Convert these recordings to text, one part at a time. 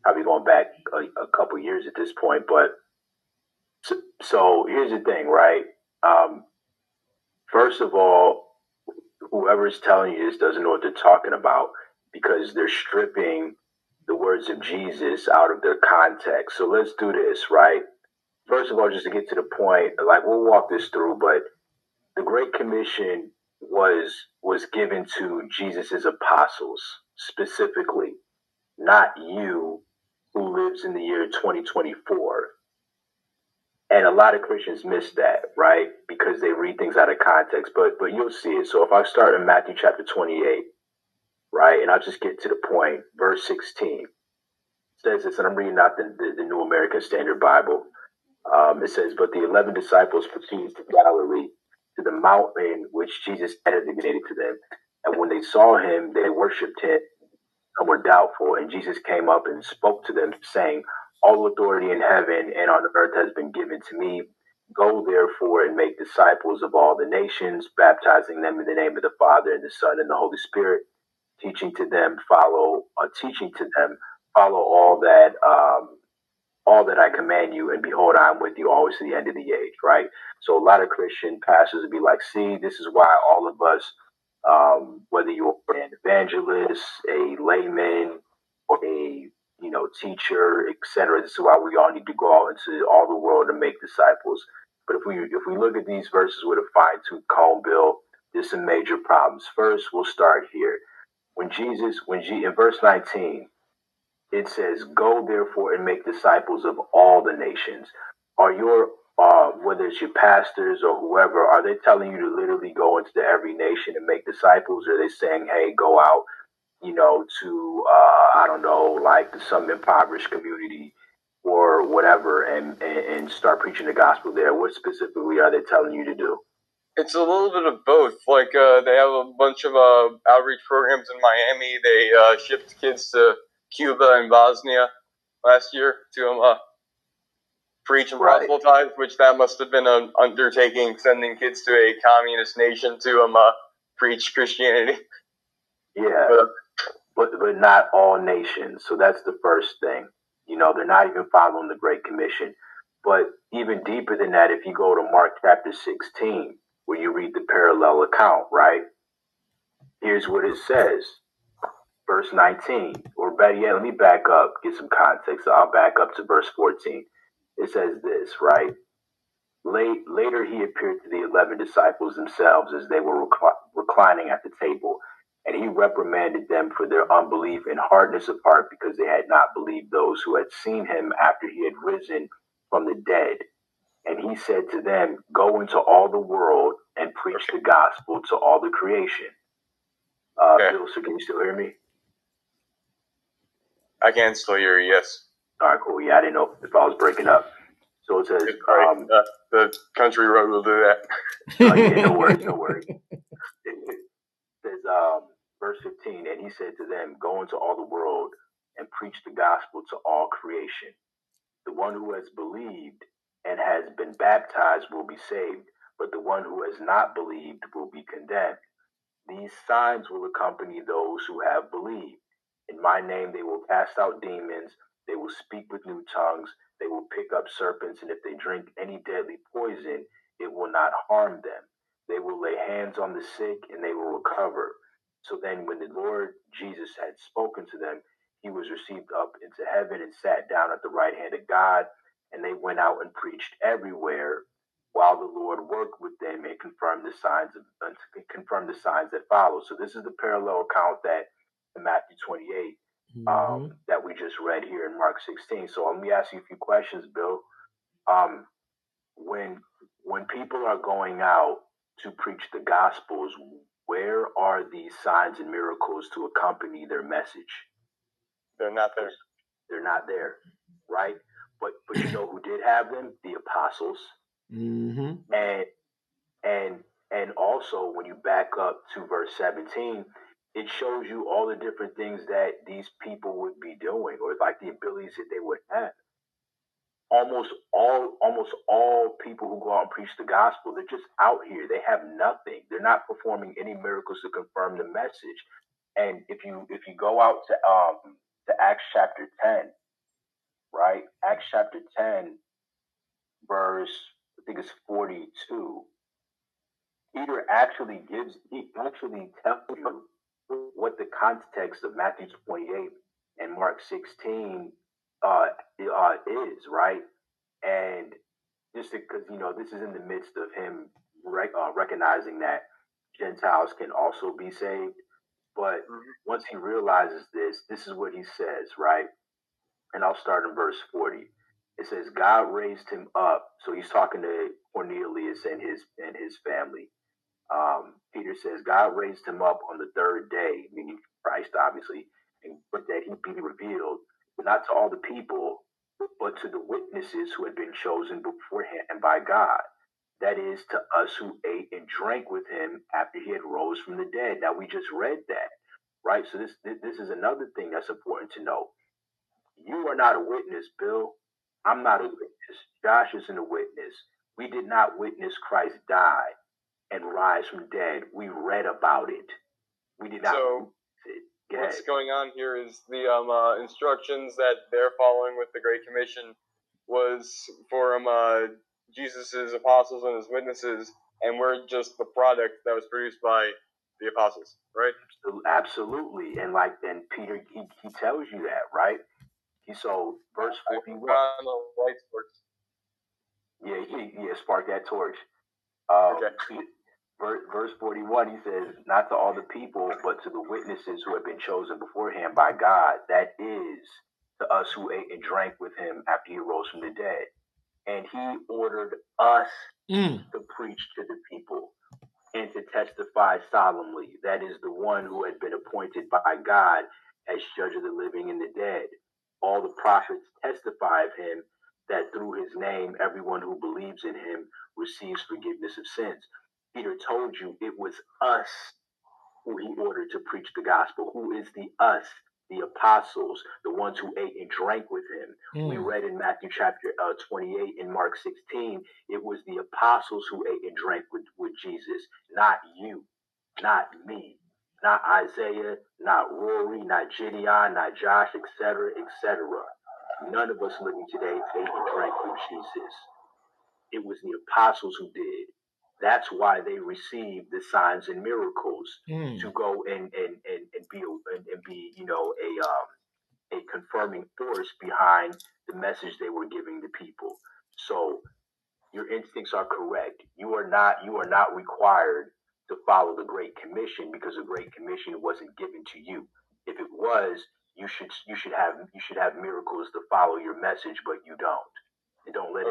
probably going back a couple years at this point. But so here's the thing, right? Um, First of all, whoever's telling you this doesn't know what they're talking about because they're stripping the words of Jesus out of their context. So let's do this, right? First of all, just to get to the point, like we'll walk this through, but the Great Commission was given to Jesus's apostles specifically, not you who lives in the year 2024. And a lot of Christians miss that, right? Because they read things out of context. But you'll see it. So if I start in Matthew chapter 28, right, and I'll just get to the point, verse 16 says this, and I'm reading out the New American Standard Bible. It says, "But the 11 disciples proceeded to Galilee, to the mountain which Jesus had designated to them. And when they saw him, they worshipped him and were doubtful. And Jesus came up and spoke to them, saying, All authority in heaven and on earth has been given to me. Go therefore and make disciples of all the nations, baptizing them in the name of the Father and the Son and the Holy Spirit, teaching to them follow all that I command you, and behold, I am with you always to the end of the age." Right. So a lot of Christian pastors would be like, "See, this is why all of us, whether you're an evangelist, a layman, or a teacher, etc., this is why we all need to go out into all the world and make disciples." But if we look at these verses with a fine tooth comb, Bill, there's some major problems. First, we'll start here. In verse 19, it says, "Go therefore and make disciples of all the nations." Are your whether it's your pastors or whoever, are they telling you to literally go into every nation and make disciples? Or are they saying, "Hey, go out, to I don't know, like some impoverished community or whatever, and start preaching the gospel there"? What specifically are they telling you to do? It's a little bit of both. Like they have a bunch of outreach programs in Miami. They shipped kids to Cuba and Bosnia last year to preach and proselytize, which that must have been an undertaking, sending kids to a communist nation to preach Christianity. Yeah, but not all nations. So that's the first thing. They're not even following the Great Commission. But even deeper than that, if you go to Mark chapter 16, where you read the parallel account, right? Here's what it says. Verse 19, or better yet, let me back up, get some context. So I'll back up to verse 14. It says this, right? Later he appeared to the 11 disciples themselves as they were reclining at the table, and he reprimanded them for their unbelief and hardness of heart, because they had not believed those who had seen him after he had risen from the dead. And he said to them, "Go into all the world and preach the gospel to all the creation." Bill, so can you still hear me? I can still hear you, yes. All right, cool. Yeah, I didn't know if I was breaking up. So it says, the country road will do that. Yeah, no worries. It says, verse 15, "And he said to them, Go into all the world and preach the gospel to all creation. The one who has believed and has been baptized will be saved, but the one who has not believed will be condemned. These signs will accompany those who have believed. In my name they will cast out demons, they will speak with new tongues, they will pick up serpents, and if they drink any deadly poison, it will not harm them. They will lay hands on the sick, and they will recover." So then when the Lord Jesus had spoken to them, he was received up into heaven and sat down at the right hand of God, and they went out and preached everywhere, while the Lord worked with them and confirmed the signs that follow. So this is the parallel account that in Matthew 28 that we just read here in Mark 16. So let me ask you a few questions, Bill. When people are going out to preach the gospels, where are these signs and miracles to accompany their message? They're not there. They're not there, right? But you know who did have them? The apostles. Mm-hmm. And also when you back up to verse 17, it shows you all the different things that these people would be doing, or like the abilities that they would have. Almost all people who go out and preach the gospel, they're just out here. They have nothing. They're not performing any miracles to confirm the message. And if you go out to Acts chapter 10, right? Acts chapter 10, verse, I think it's 42. He actually tells you what the context of Matthew 28 and Mark 16 is, right? And just because, this is in the midst of him recognizing that Gentiles can also be saved. But once he realizes this is what he says, right? And I'll start in verse 40. It says, God raised him up. So he's talking to Cornelius and his family. Peter says, God raised him up on the third day, meaning Christ, obviously, and but that he be revealed, not to all the people, but to the witnesses who had been chosen beforehand by God. That is, to us who ate and drank with him after he had rose from the dead. Now, we just read that, right? So this is another thing that's important to know. You are not a witness, Bill. I'm not a witness. Josh isn't a witness. We did not witness Christ die and rise from dead. We read about it. We did not. So what's going on here is the instructions that they're following with the Great Commission was for Jesus's apostles and his witnesses, and we're just the product that was produced by the apostles, right? Absolutely, and Peter, he tells you that, right? So verse 41. Light torch. Yeah, spark that torch. Okay. Verse 41, he says, not to all the people, but to the witnesses who have been chosen beforehand by God. That is, to us who ate and drank with him after he rose from the dead. And he ordered us to preach to the people and to testify solemnly. That is the one who had been appointed by God as judge of the living and the dead. All the prophets testify of him that through his name, everyone who believes in him receives forgiveness of sins. Peter told you it was us who he ordered to preach the gospel. Who is the us? The apostles, the ones who ate and drank with him. We read in Matthew chapter 28 and Mark 16, it was the apostles who ate and drank with Jesus, not you, not me, not Isaiah, not Rory, not Gideon, not Josh, etc., etc. None of us living today ate and drank with Jesus. It was the apostles who did. That's why they received the signs and miracles to go and be a confirming force behind the message they were giving the people. So your instincts are correct. You are not required to follow the Great Commission because the Great Commission wasn't given to you. If it was, you should have miracles to follow your message, but you don't. And don't let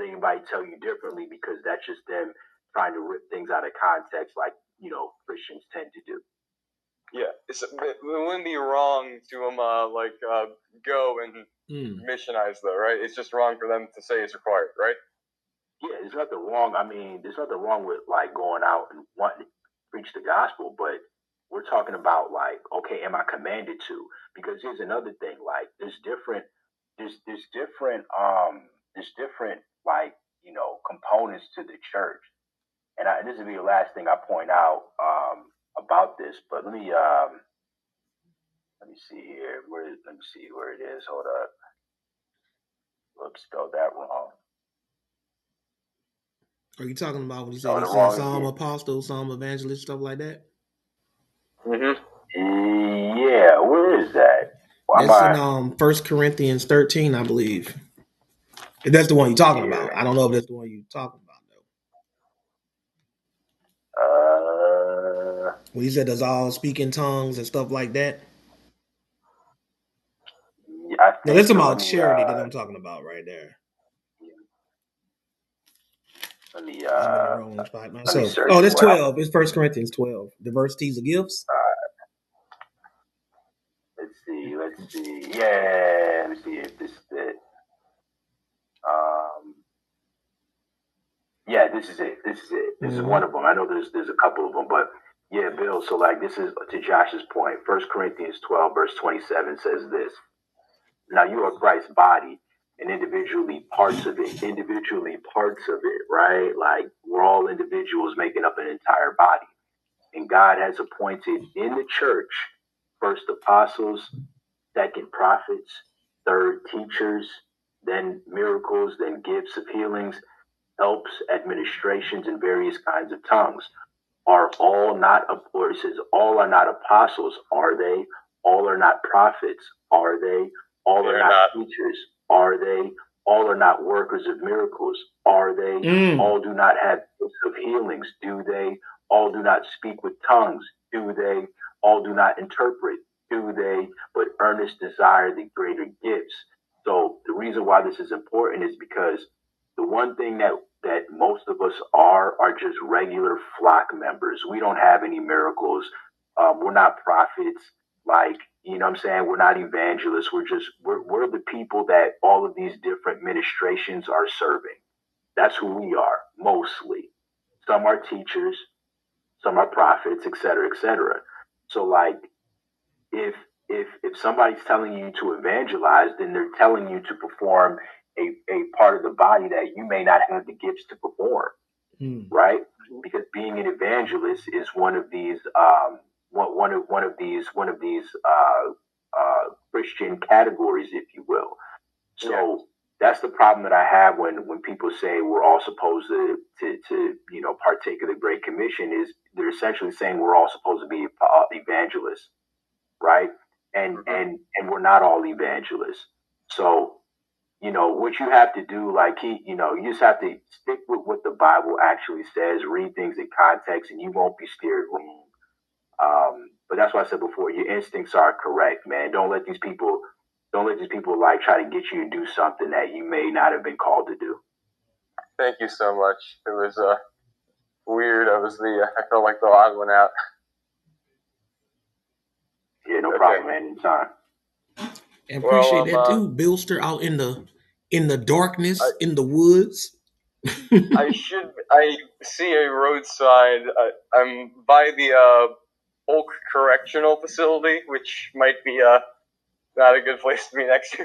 anybody tell you differently, because that's just them trying to rip things out of context, like Christians tend to do. Yeah, it wouldn't be wrong to go and missionize, though, right? It's just wrong for them to say it's required, right? Yeah, there's nothing wrong. I mean, there's nothing wrong with going out and wanting to preach the gospel, but we're talking about okay, am I commanded to? Because here's another thing, there's different components to the church, and this will be the last thing I point out about this. But let me see here. Let me see where it is. Hold up. Whoops, spelled that wrong. Are you talking about when you said some apostle, some evangelist, stuff like that? Yeah, where is that? That's in 1 Corinthians 13, I believe. If that's the one you're talking about. I don't know if that's the one you're talking about, though. When you said does all speak in tongues and stuff like that? No, that's about charity that I'm talking about right there. Let me search. Oh, that's 12. It's 1 Corinthians 12. Diversities of gifts. Let's see. Yeah, let me see if this is it. Yeah, this is it. This is one of them. I know there's a couple of them, but yeah, Bill. So this is to Josh's point. 1 Corinthians 12 verse 27 says this. Now you are Christ's body and individually parts of it. Right? We're all individuals making up an entire body. And God has appointed in the church first apostles, second prophets, third, teachers, then miracles, then gifts of healings, helps, administrations, and various kinds of tongues. Are all not, or it says, all are not apostles, are they? All are not prophets, are they? All are not teachers, are they? All are not workers of miracles, are they? All do not have gifts of healings, do they? All do not speak with tongues, do they? All do not interpret, do they? But earnest desire the greater gifts. So the reason why this is important is because the one thing that most of us are just regular flock members. We don't have any miracles. We're not prophets. Like, you know what I'm saying? We're not evangelists. We're the people that all of these different ministrations are serving. That's who we are, mostly. Some are teachers, some are prophets, et cetera, et cetera. So like, if somebody's telling you to evangelize, then they're telling you to perform a part of the body that you may not have the gifts to perform, right? Because being an evangelist is one of these Christian categories, if you will. So that's the problem that I have when people say we're all supposed to partake of the Great Commission. Is they're essentially saying we're all supposed to be evangelists, right? And we're not all evangelists. So what you have to do, you just have to stick with what the Bible actually says, read things in context, and you won't be steered wrong. But that's why I said before, your instincts are correct, man. Don't let these people like try to get you to do something that you may not have been called to do. Thank you so much. It was weird. I felt like the odd one out. Yeah, no problem, man. Anytime. And appreciate that too, Billster, out in the darkness, in the woods. I see a road sign. I'm by the Polk Correctional Facility, which might be not a good place to be next to.